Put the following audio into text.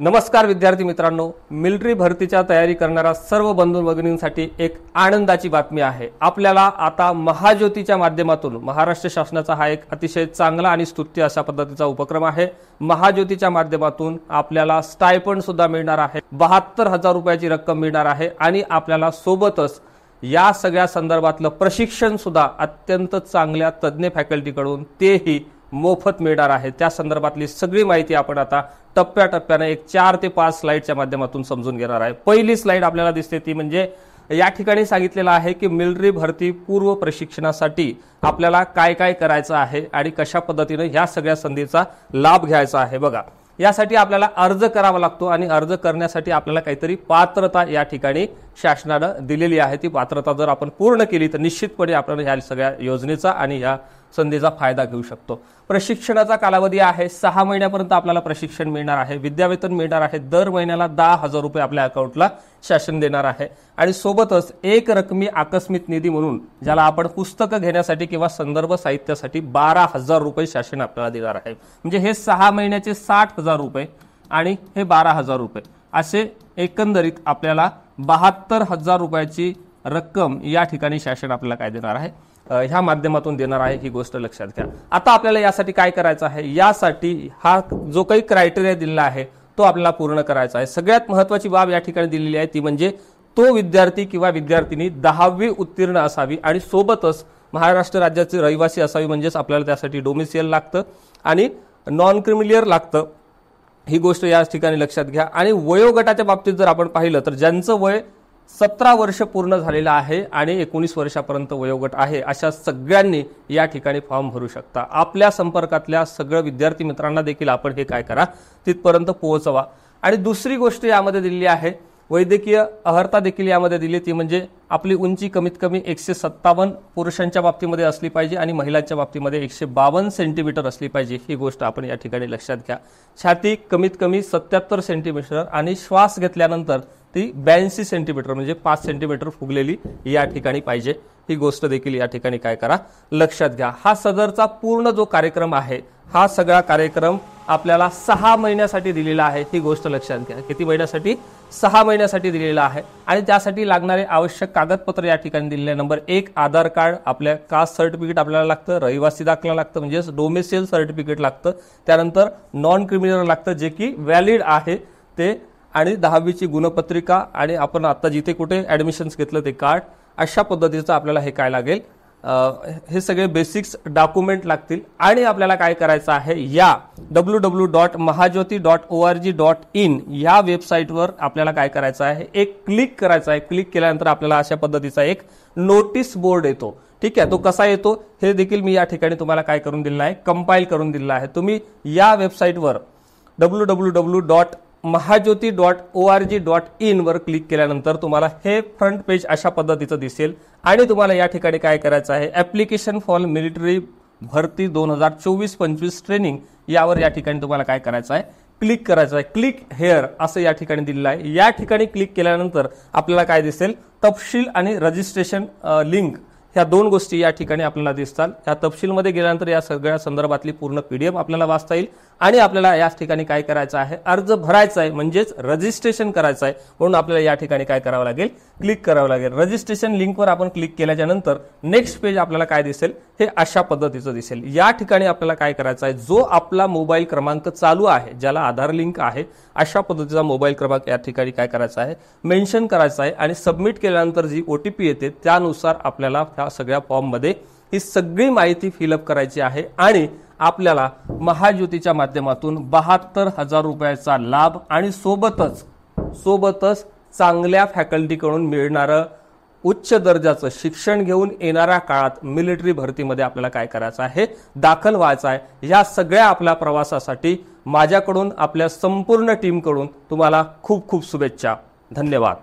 नमस्कार विद्यार्थी मित्रांनो, मिलिटरी भरतीच्या तयारी करणाऱ्या सर्व बंधू भगिनींसाठी एक आनंदाची बातमी आहे। आपल्याला आता महाज्योतीच्या माध्यमातून महाराष्ट्र शासनाचा हा एक अतिशय चांगला आणि स्तुत्य अशा पद्धतीचा उपक्रम आहे। महाज्योतीच्या माध्यमातून आपल्याला स्टायपंड सुद्धा मिळणार आहे, 72,000 रुपयाची रक्कम मिळणार आहे आणि आपल्याला सोबतच या सगळ्या संदर्भातलं प्रशिक्षण सुद्धा अत्यंत चांगल्या तज्ञ फॅकल्टीकडून तेही मोफत मिळणार आहे। त्या संदर्भातली सगळी माहिती आपण आता टप्प्याटप्प्याने एक 4 ते 5 स्लाइडच्या माध्यमातून समजून घेणार आहे। पहिली स्लाइड आपल्याला दिसते ती म्हणजे या ठिकाणी सांगितलेलं आहे की मिलिटरी भरती पूर्व प्रशिक्षणासाठी आपल्याला काय काय करायचं आहे आणि कशा पद्धतीने ह्या सगळ्या संधीचा लाभ घ्यायचा आहे। बघा, यासाठी आपल्याला अर्ज करावा लागतो आणि अर्ज करण्यासाठी आपल्याला काहीतरी पात्रता या ठिकाणी शासनाने दिलेली आहे। ती पात्रता जर आपण पूर्ण केली तर निश्चितपणे आपण ह्या सगळ्या योजनेचा आणि ह्या संधीचा फायदा घेऊ शकतो। प्रशिक्षणाचा कालावधी आहे 6 महिन्यापर्यंत आपल्याला प्रशिक्षण मिळणार आहे। विद्यावेतन मिळणार आहे, दर महिन्याला 10,000 रुपये आपल्या अकाउंटला शासन देणार आहे आणि सोबतच एक रकमी आकस्मिक निधी म्हणून ज्याला आपण पुस्तकं घेण्यासाठी किंवा संदर्भ साहित्यासाठी 12,000 रुपये शासन आपल्याला देणार आहे। म्हणजे हे 6 महिन्याचे 60,000 रुपये आणि हे 12,000 रुपये असे एकंदरीत आपल्याला 72,000 रुपयाची रक्कम या ठिकाणी शासन आपल्याला काय देणार आहे, ह्या माध्यमातून देणार आहे। ही गोष्ट लक्षात घ्या। आता आपल्याला यासाठी काय करायचं आहे, यासाठी हा जो काही क्रायटेरिया दिलेला आहे तो आपल्याला पूर्ण करायचा आहे। सगळ्यात महत्त्वाची बाब या ठिकाणी दिलेली आहे ती म्हणजे तो विद्यार्थी किंवा विद्यार्थिनी 10वी उत्तीर्ण असावी आणि सोबतच महाराष्ट्र राज्याचे रहिवासी असावी, म्हणजेच आपल्याला त्यासाठी डोमिसियल लागतं आणि नॉन क्रिमिलियर लागतं। ही गोष्ट या ठिकाणी लक्षात घ्या। आणि वयोगटाच्या बाबतीत जर आपण पाहिलं तर ज्यांचं वय 17 वर्ष पूर्ण झालेलं आहे आणि 19 वर्षापर्यंत वयोगट आहे अशा सगळ्यांनी या ठिकाणी फॉर्म भरू शकता। आपल्या संपर्कातल्या सगळ्या विद्यार्थी मित्रांना देखील आपण हे काय करा, तिथपर्यंत पोहोचवा। आणि दुसरी गोष्ट यामध्ये दिलेली आहे, वैद्यकीय अर्हता देखील यामध्ये दिली, ती म्हणजे आपली उंची कमीत कमी 157 पुरुषांच्या बाबतीमध्ये असली पाहिजे आणि महिलांच्या बाबतीमध्ये 152 सेंटीमीटर असली पाहिजे। ही गोष्ट आपण या ठिकाणी लक्षात घ्या। छाती कमीत कमी 77 सेंटीमीटर आणि श्वास घेतल्यानंतर ती 82 सेंटीमीटर म्हणजे 5 सेंटीमीटर फुगलेली या ठिकाणी पाहिजे। ही गोष्ट देखील या ठिकाणी काय करा, लक्षात घ्या। हा सदरचा पूर्ण जो कार्यक्रम आहे, हा सगळा कार्यक्रम आपल्याला 6 महिन्यासाठी दिलेला आहे। ही गोष्ट लक्षात घ्या। किती महिन्यासाठी? 6 महिन्यासाठी दिलेला आहे आणि त्यासाठी लागणारे आवश्यक कागदपत्र या ठिकाणी दिलेले. नंबर 1 आधार कार्ड, आपल्या कास्ट सर्टिफिकेट आपल्याला लागतं, रहिवासी दाखला लागतं म्हणजे डोमिसियल सर्टिफिकेट लागतं, त्यानंतर नॉन क्रिमिनल लागतं जे की व्हॅलिड आहे ते, आणि 10वीची गुणपत्रिका आणि आपण आता जिथे कुठे ऍडमिशन्स घेतलं ते कार्ड, अशा पद्धतीचं आपल्याला हे काय लागेल, हे सगळे बेसिक्स डॉक्युमेंट लागतील। आणि आपल्याला काय करायचं आहे, या www.mahajyoti.org.in या वेबसाईटवर आपल्याला काय करायचं आहे, एक क्लिक करायचं आहे। क्लिक केल्यानंतर आपल्याला अशा पद्धतीचा एक नोटीस बोर्ड येतो। ठीक आहे, तो कसा येतो हे देखील मी या ठिकाणी तुम्हाला काय करून दिलेलं आहे, कंपाईल करून दिलेलं आहे। तुम्ही या वेबसाईटवर www.mahajyoti.org.in वर क्लिक केल्यानंतर तुम्हाला हे फ्रंट पेज अशा पद्धतीचं दिसेल आणि तुम्हाला या ठिकाणी काय करायचं आहे, ऍप्लिकेशन फॉर मिलिटरी भरती 2024-25 ट्रेनिंग यावर या ठिकाणी तुम्हाला काय करायचं आहे, क्लिक करायचं आहे। क्लिक हेअर असं या ठिकाणी दिलेलं आहे। या ठिकाणी क्लिक केल्यानंतर आपल्याला काय दिसेल, तपशील आणि रजिस्ट्रेशन लिंक ह्या 2 गोष्टी या ठिकाणी आपल्याला दिसतात। या तपशीलमध्ये गेल्यानंतर या सगळ्या संदर्भातली पूर्ण PDF आपल्याला वाचता येईल आणि आपल्याला या ठिकाणी काय करायचं आहे, अर्ज भरायचा आहे म्हणजेच रजिस्ट्रेशन करायचं आहे। म्हणून आपल्याला या ठिकाणी काय करावं लागेल, क्लिक करावं लागेल। रजिस्ट्रेशन लिंकवर आपण क्लिक केल्याच्या नंतर नेक्स्ट पेज आपल्याला काय दिसेल, हे अशा पद्धतीचं दिसेल। या ठिकाणी आपल्याला काय करायचं आहे, जो आपला मोबाईल क्रमांक चालू आहे, ज्याला आधार लिंक आहे, अशा पद्धतीचा मोबाईल क्रमांक या ठिकाणी काय करायचा आहे, मेन्शन करायचा आहे आणि सबमिट केल्यानंतर जी OTP येते त्यानुसार आपल्याला ह्या सगळ्या फॉर्ममध्ये ही सगळी माहिती फिलअप करायची आहे आणि आपल्याला महाज्योतीच्या माध्यमातून 72,000 रुपयाचा लाभ आणि सोबतच चांगल्या फॅकल्टीकडून मिळणारं उच्च दर्जाचं शिक्षण घेऊन येणाऱ्या काळात मिलिटरी भरतीमध्ये आपल्याला काय करायचं आहे, दाखल व्हायचं आहे। या सगळ्या आपल्या प्रवासासाठी माझ्याकडून, आपल्या संपूर्ण टीमकडून तुम्हाला खूप खूप शुभेच्छा। धन्यवाद।